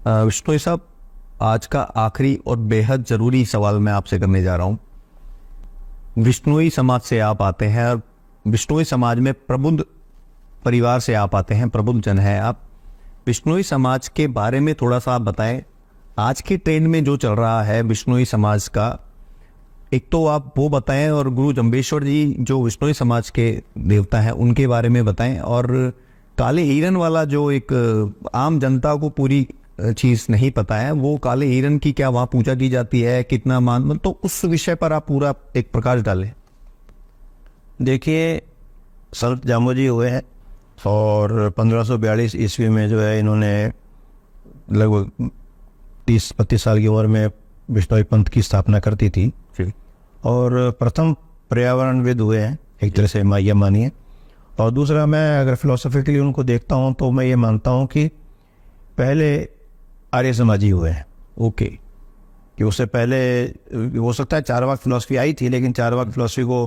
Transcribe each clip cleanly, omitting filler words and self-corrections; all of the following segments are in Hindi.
विश्नोई साहब, आज का आखिरी और बेहद ज़रूरी सवाल मैं आपसे करने जा रहा हूँ। विश्नोई समाज से आप आते हैं और विश्नोई समाज में प्रबुद्ध परिवार से आप आते हैं, प्रबुद्ध जन हैं आप। विश्नोई समाज के बारे में थोड़ा सा आप बताएं, आज के ट्रेंड में जो चल रहा है विश्नोई समाज का, एक तो आप वो बताएं, और गुरु जंबेश्वर जी जो विश्नोई समाज के देवता हैं उनके बारे में बताएं, और काले हिरन वाला जो एक आम जनता को पूरी चीज़ नहीं पता है, वो काले हिरन की क्या वहाँ पूजा की जाती है, कितना मान, तो उस विषय पर आप पूरा एक प्रकाश डालें। देखिए, संत जामोजी हुए हैं और 1542 ईस्वी में जो है इन्होंने लगभग 30-32 साल की उम्र में विश्नोई पंथ की स्थापना करती थी और प्रथम पर्यावरणविद हुए हैं, एक तरह से यह मानिए। और दूसरा, मैं अगर फिलोसफिकली उनको देखता हूँ तो मैं ये मानता हूँ कि पहले आर्य समाजी हुए हैं। ओके। कि उससे पहले हो सकता है चारवाक फिलॉसफी आई थी, लेकिन चारवाक फिलॉसफी को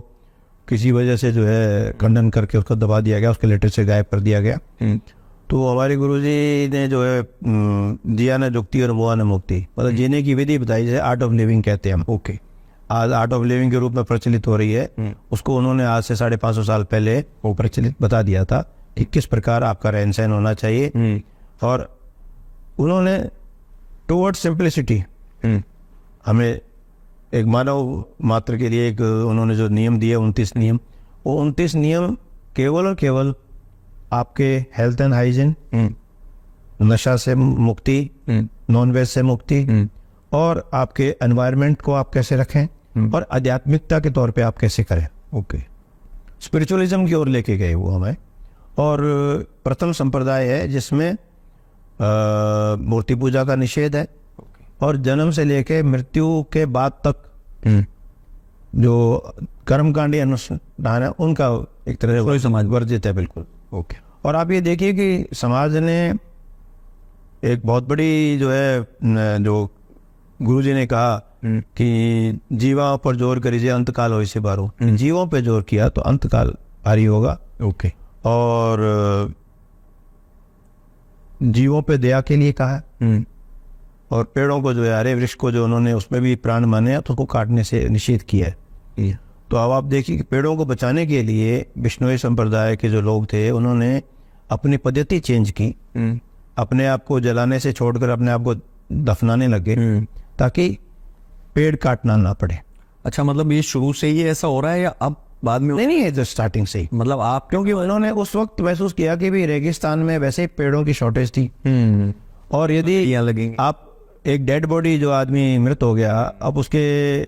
किसी वजह से जो है खंडन करके उसको दबा दिया गया, उसके लिटरेचर गायब कर दिया गया। तो हमारे गुरुजी ने जो है जिया न जुक्ति और मुआ न मुक्ति, मतलब जीने की विधि बताई, जैसे आर्ट ऑफ लिविंग कहते हैं हम। ओके। आज आर्ट ऑफ लिविंग के रूप में प्रचलित हो रही है, उसको उन्होंने आज से 550 साल पहले वो प्रचलित बता दिया था कि किस प्रकार आपका रहन सहन होना चाहिए। और उन्होंने टुवर्ड्स सिंप्लिसिटी हमें एक मानव मात्र के लिए एक उन्होंने जो नियम दिए 29 नियम, वो 29 नियम केवल और केवल आपके हेल्थ एंड हाइजीन, नशा से मुक्ति, नॉन वेज से मुक्ति, और आपके एनवायरनमेंट को आप कैसे रखें और आध्यात्मिकता के तौर पे आप कैसे करें। ओके। स्पिरिचुअलिज्म की ओर लेके गए वो हमें। और प्रथम संप्रदाय है जिसमें मूर्ति पूजा का निषेध है और जन्म से लेके मृत्यु के बाद तक जो कर्मकांडी अनुष्ठान है उनका एक तरह से समाज वर्जित है, बिल्कुल। ओके। और आप ये देखिए कि समाज ने एक बहुत बड़ी जो है, जो गुरुजी ने कहा कि जीवों पर जोर करिए अंतकाल हो इसे बारो, जीवों पे जोर किया तो अंतकाल भारी होगा। ओके। और जीवों पे दया के लिए कहा है, और पेड़ों को जो है, हरे वृक्ष को जो उन्होंने उसमें भी प्राण माने हैं तो उसको काटने से निषेध किया है। तो अब आप देखिए कि पेड़ों को बचाने के लिए विश्नोई संप्रदाय के जो लोग थे उन्होंने अपनी पद्धति चेंज की, अपने आप को जलाने से छोड़कर अपने आप को दफनाने लगे ताकि पेड़ काटना ना पड़े। अच्छा, मतलब ये शुरू से ही ऐसा हो रहा है या अब बाद में? नहीं, है तो स्टार्टिंग से ही। मतलब आप, क्योंकि उन्होंने उस वक्त महसूस किया कि भी रेगिस्तान में वैसे ही पेड़ों की शॉर्टेज थी, और यदि आप एक डेड बॉडी, जो आदमी मृत हो गया, अब उसके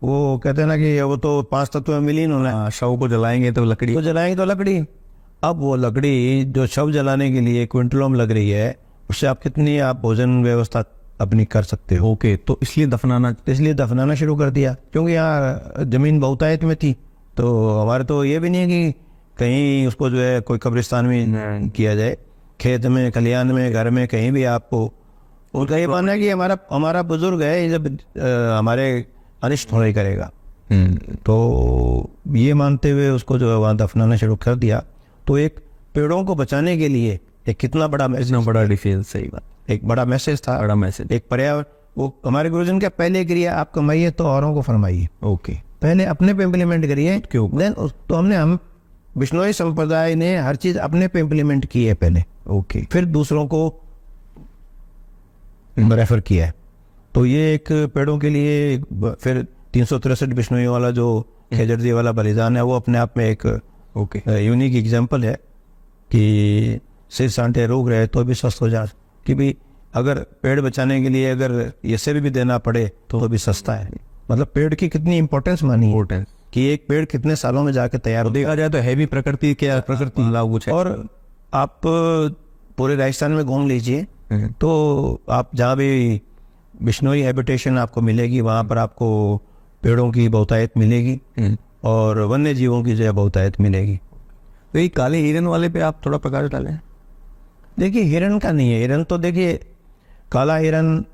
वो कहते हैं ना कि वो तो 5 तत्वों में विलीन होना है, शव को जलाएंगे तो लकड़ी, अब वो लकड़ी जो शव जलाने के लिए क्विंटलों लग रही है, उससे आप कितनी आप भोजन व्यवस्था अपनी कर सकते हो। ओके। तो इसलिए दफनाना शुरू कर दिया, क्योंकि यहाँ जमीन बहुतायत में थी। तो हमारे तो ये भी नहीं है कि कहीं उसको जो है कोई कब्रिस्तान में किया जाए, खेत में, खलिहान में, घर में, कहीं भी आपको। उनका ये मानना है कि हमारा बुजुर्ग है, जब हमारे अनिष्ट होना ही करेगा। तो ये मानते हुए उसको जो है वहाँ दफनाना शुरू कर दिया। तो एक पेड़ों को बचाने के लिए एक कितना बड़ा डिफेंस, सही बात, एक बड़ा मैसेज था, बड़ा मैसेज। एक पर्यावरण, वो हमारे गुरुजन का पहले क्रिया आप कमाइए तो औरों को फरमाइए। ओके। पहले अपने पे इम्प्लीमेंट करिए, देन तो हम विश्नोई संप्रदाय ने हर चीज अपने पे इम्प्लीमेंट की है पहले। ओके। फिर दूसरों को रेफर किया है। तो ये एक पेड़ों के लिए, फिर 363 बिश्नोई वाला जो खेजड़दी वाला बलिदान है, वो अपने आप में एक यूनिक एग्जाम्पल है कि सिर सांटे रोग रहे तो भी स्वस्थ हो जा, कि भी अगर पेड़ बचाने के लिए अगर ये सिर भी देना पड़े तो भी सस्ता है। मतलब पेड़ की कितनी इंपॉर्टेंस मानी है कि एक पेड़ कितने सालों में जाके तैयार देखा जाए तो है भी प्रकृति के, प्रकृति कुछ है। और आप पूरे राजस्थान में घूम लीजिए तो आप जहाँ भी बिश्नोई हैबिटेशन आपको मिलेगी, वहाँ पर आपको पेड़ों की बहुतायत मिलेगी और वन्य जीवों की जो है बहुतायत मिलेगी। तो ये काले हिरन वाले पे आप थोड़ा प्रकाश डालें। देखिए, हिरन का नहीं है, हिरन तो देखिए काला हिरन,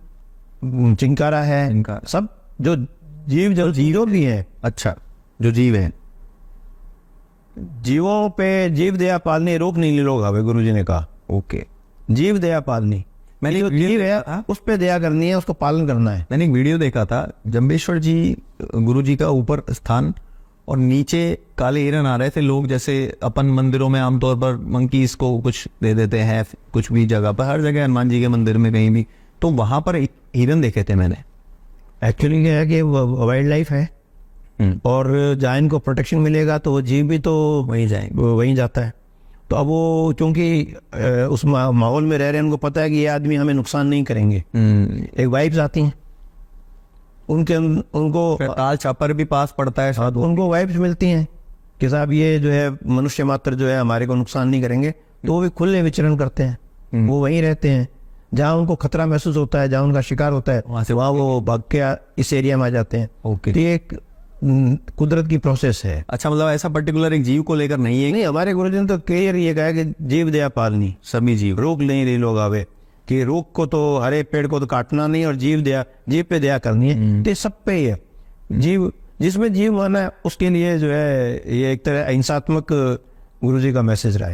चिंकारा है, इनका सब जो जीव भी है। अच्छा, जो जीव है, जीवों पे जीव दया पालनी रोक नहीं लोग हवे, गुरुजी ने कहा। ओके। जीव दया पालनी, मैंने जो एक वीडियो जीव देखा है था। उस पे दया करनी है, उसको पालन करना है। मैंने एक वीडियो देखा था, जम्बेश्वर जी गुरु जी का ऊपर स्थान और नीचे काले हिरन आ रहे थे। लोग जैसे अपन मंदिरों में आमतौर पर मंकीज को कुछ दे देते हैं, कुछ भी जगह पर, हर जगह हनुमान जी के मंदिर में कहीं भी, तो वहां पर एक हिरन देखे थे मैंने। एक्चुअली क्या है कि वाइल्ड लाइफ है और जहाँ इनको प्रोटेक्शन मिलेगा तो वो जीव भी तो वहीं जाएंगे। वो वहीं जाता है। तो अब वो चूंकि उस माहौल में रह रहे हैं, उनको पता है कि ये आदमी हमें नुकसान नहीं करेंगे। एक वाइब्स आती हैं उनको फिर ताल छापर भी पास पड़ता है हाँ, तो उनको वाइब्स मिलती हैं कि साहब ये जो है मनुष्य मात्र जो है हमारे को नुकसान नहीं करेंगे, तो वो भी खुले विचरण करते हैं। वो वहीं रहते हैं जहाँ उनको खतरा महसूस होता है, जहाँ उनका शिकार होता है, वहाँ से वहाँ वो भाग के इस एरिया में आ जाते हैं। ओके। तो ये एक कुदरत की प्रोसेस है। अच्छा, मतलब ऐसा पर्टिकुलर एक जीव को लेकर नहीं है, नहीं, हमारे गुरुजन तो क्लियर ये कहा कि जीव दया पालनी, सभी जीव। रोक नहीं रही लोग आवे कि रोक को तो हरे पेड़ को तो काटना नहीं और जीव पे दया करनी है। तो ये सब पे ही है। जीव जिसमें जीव माना है उसके लिए जो है ये एक तरह अहिंसात्मक गुरु जी का मैसेज रहा है।